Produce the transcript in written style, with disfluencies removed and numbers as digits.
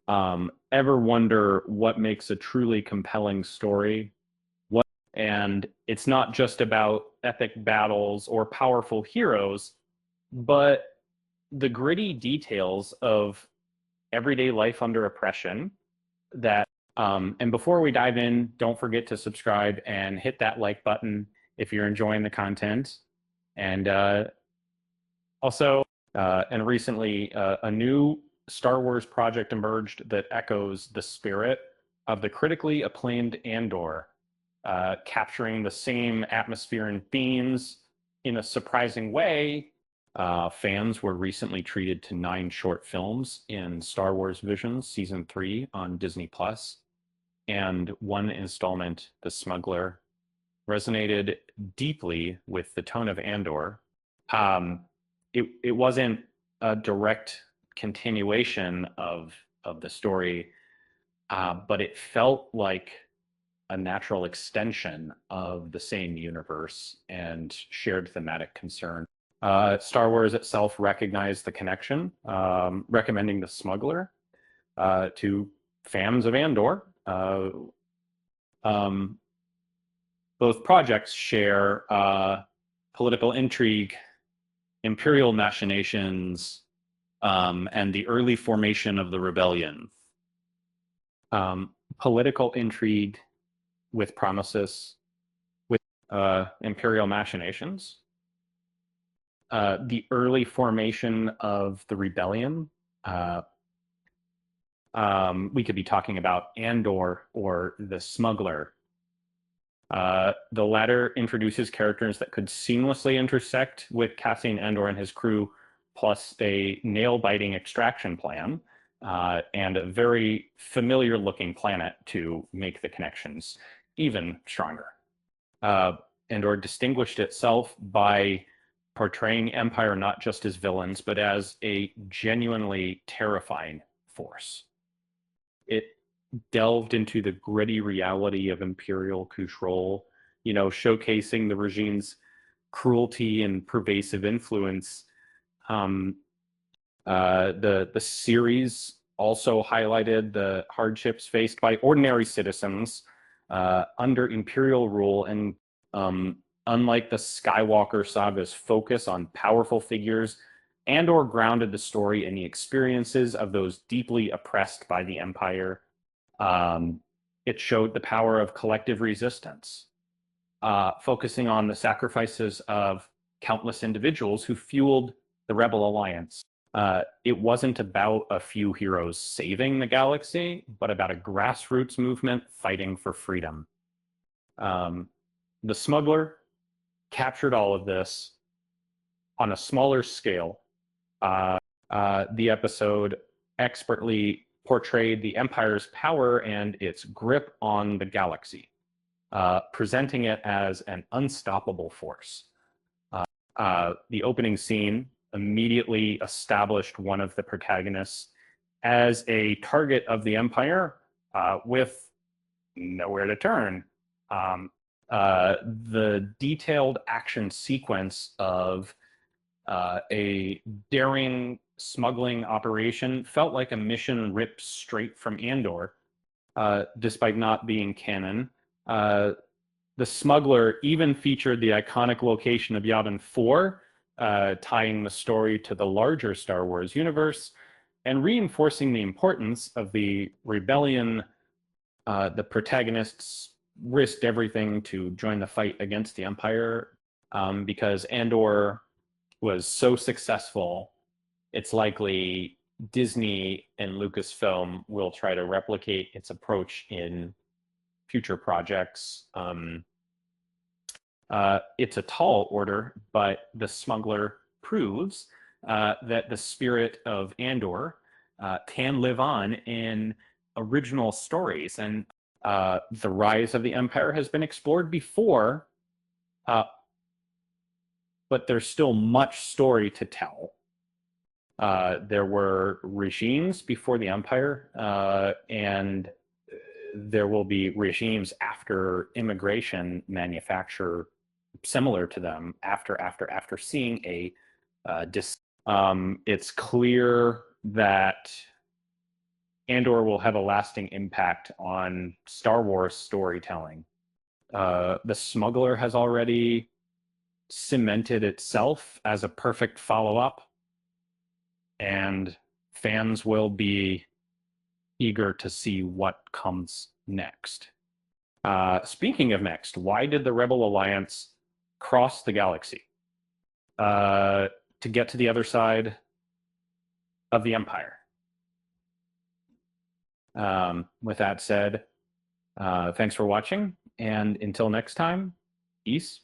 ever wonder what makes a truly compelling story? And it's not just about epic battles or powerful heroes, but the gritty details of everyday life under oppression that and before we dive in, don't forget to subscribe and hit that like button if you're enjoying the content. And also, and recently, a new Star Wars project emerged that echoes the spirit of the critically acclaimed Andor, capturing the same atmosphere and themes in a surprising way. Fans were recently treated to 9 short films in Star Wars Visions Season 3 on Disney Plus, and one installment, The Smuggler, resonated deeply with the tone of Andor. Um, it wasn't a direct continuation of the story, but it felt like a natural extension of the same universe and shared thematic concern. Star Wars itself recognized the connection, recommending The Smuggler to fans of Andor. Um, Both projects share political intrigue, imperial machinations, and the early formation of the rebellion. Political intrigue with promises, with imperial machinations. The early formation of the rebellion. We could be talking about Andor or the Smuggler. The latter introduces characters that could seamlessly intersect with Cassian Andor and his crew, plus a nail-biting extraction plan, and a very familiar-looking planet to make the connections even stronger. Andor distinguished itself by portraying Empire not just as villains, but as a genuinely terrifying force. It delved into the gritty reality of imperial control, showcasing the regime's cruelty and pervasive influence. Um, the series also highlighted the hardships faced by ordinary citizens under imperial rule, and unlike the Skywalker saga's focus on powerful figures, Andor grounded the story in the experiences of those deeply oppressed by the Empire. Um, it showed the power of collective resistance, focusing on the sacrifices of countless individuals who fueled the Rebel Alliance. It wasn't about a few heroes saving the galaxy, but about a grassroots movement fighting for freedom. The Smuggler captured all of this on a smaller scale. The episode expertly portrayed the Empire's power and its grip on the galaxy, presenting it as an unstoppable force. The opening scene immediately established one of the protagonists as a target of the Empire with nowhere to turn. The detailed action sequence of a daring smuggling operation felt like a mission ripped straight from Andor, despite not being canon. The Smuggler even featured the iconic location of Yavin 4, tying the story to the larger Star Wars universe and reinforcing the importance of the rebellion. The protagonists risked everything to join the fight against the Empire, because Andor was so successful. It's likely Disney and Lucasfilm will try to replicate its approach in future projects. It's a tall order, but The Smuggler proves that the spirit of Andor can live on in original stories. And the rise of the Empire has been explored before, but there's still much story to tell. There were regimes before the Empire, and there will be regimes after immigration manufacture similar to them after seeing a it's clear that Andor will have a lasting impact on Star Wars storytelling. The Smuggler has already cemented itself as a perfect follow-up, and fans will be eager to see what comes next. Speaking of next, why did the Rebel Alliance cross the galaxy to get to the other side of the Empire? With that said, thanks for watching, and until next time, peace.